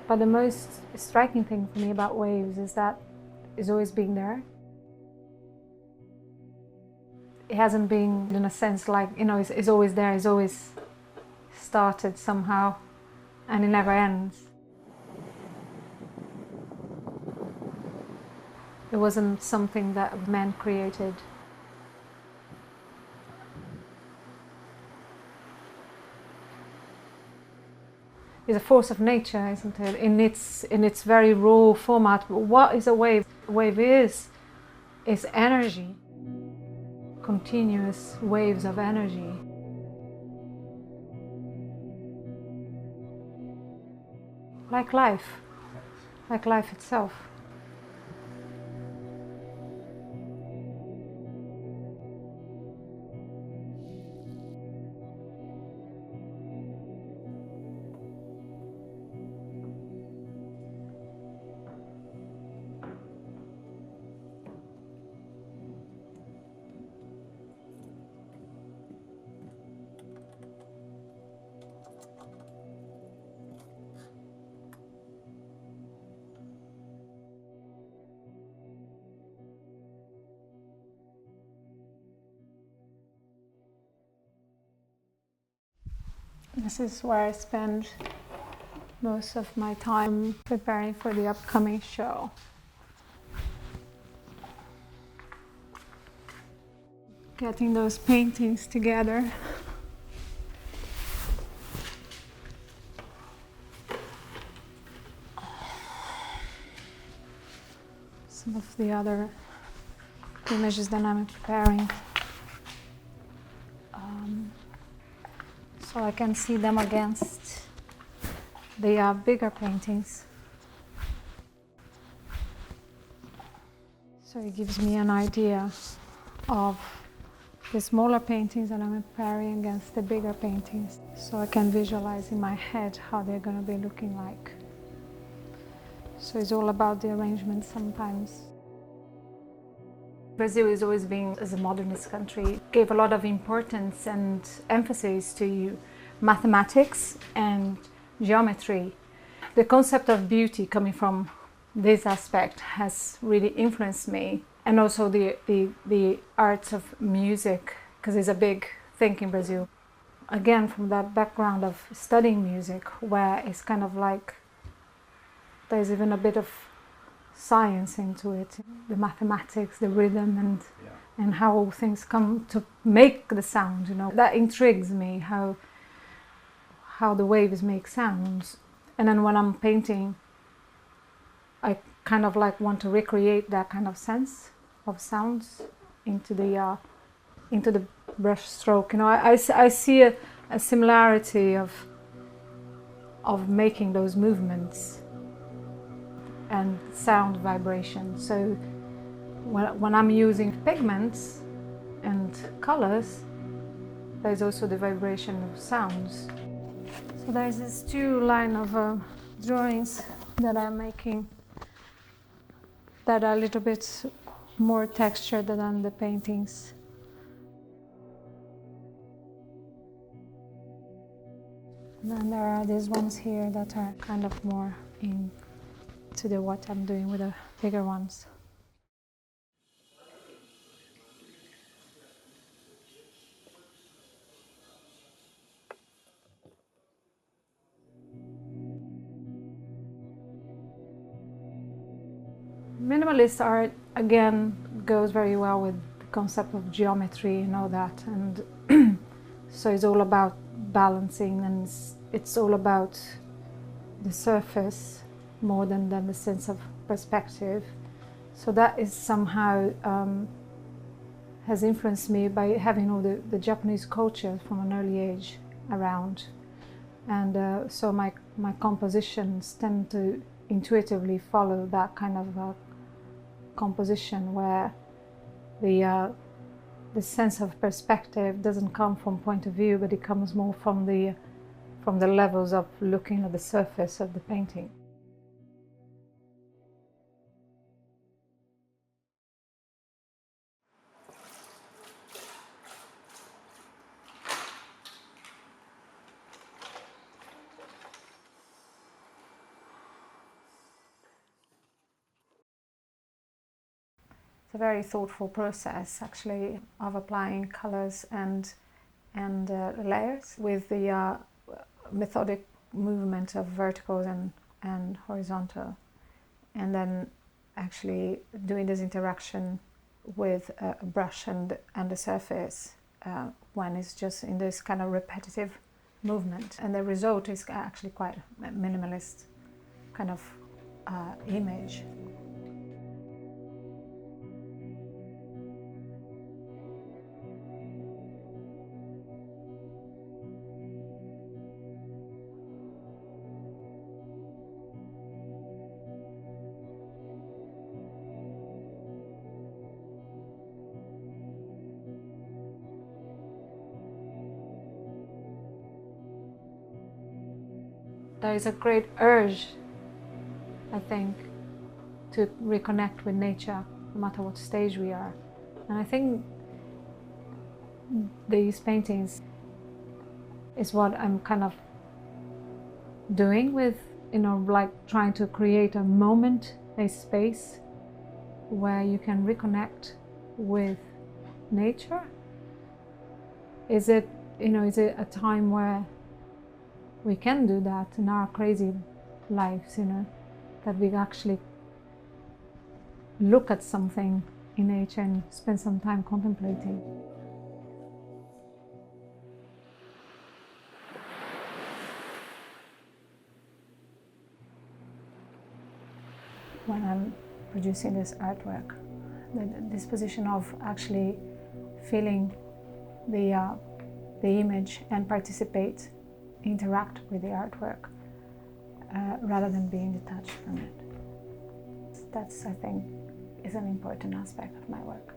But the most striking thing for me about waves is that it's always been there. It hasn't been, in a sense, like, it's always there, it's always started somehow, and it never ends. It wasn't something that man created. It's a force of nature, isn't it? In its very raw format. What is a wave? A wave is energy. Continuous waves of energy. Like life itself. This is where I spend most of my time preparing for the upcoming show. Getting those paintings together. Some of the other images that I'm preparing. So I can see them against the bigger paintings. So it gives me an idea of the smaller paintings that I'm preparing against the bigger paintings. So I can visualize in my head how they're going to be looking like. So it's all about the arrangement sometimes. Brazil has always been, as a modernist country, gave a lot of importance and emphasis to mathematics and geometry. The concept of beauty coming from this aspect has really influenced me, and also the arts of music, because it's a big thing in Brazil. Again, from that background of studying music, where it's kind of like there's even a bit of science into it, the mathematics, the rhythm, and how all things come to make the sound. That intrigues me, how the waves make sounds. And then when I'm painting, I kind of like want to recreate that kind of sense of sounds into the brush stroke. I see a similarity of making those movements and sound vibration. So when I'm using pigments and colors, there's also the vibration of sounds. So there's this 2 line of drawings that I'm making that are a little bit more textured than the paintings. And then there are these ones here that are kind of more into what I'm doing with the bigger ones. Minimalist art, again, goes very well with the concept of geometry and all that, and so it's all about balancing, and it's all about the surface more than the sense of perspective. So that is somehow has influenced me by having all the Japanese culture from an early age around, and so my compositions tend to intuitively follow that kind of composition where the sense of perspective doesn't come from point of view, but it comes more from the levels of looking at the surface of the painting. a very thoughtful process, actually, of applying colors and layers with the methodic movement of vertical and horizontal, and then actually doing this interaction with a brush and the surface when it's just in this kind of repetitive movement, and the result is actually quite a minimalist kind of image. There is a great urge, I think, to reconnect with nature, no matter what stage we are. And I think these paintings is what I'm kind of doing with, like trying to create a moment, a space where you can reconnect with nature. Is it a time where we can do that in our crazy lives, that we actually look at something in nature and spend some time contemplating. When I'm producing this artwork, this position of actually feeling the image and participate, interact with the artwork rather than being detached from it. That's, I think, is an important aspect of my work.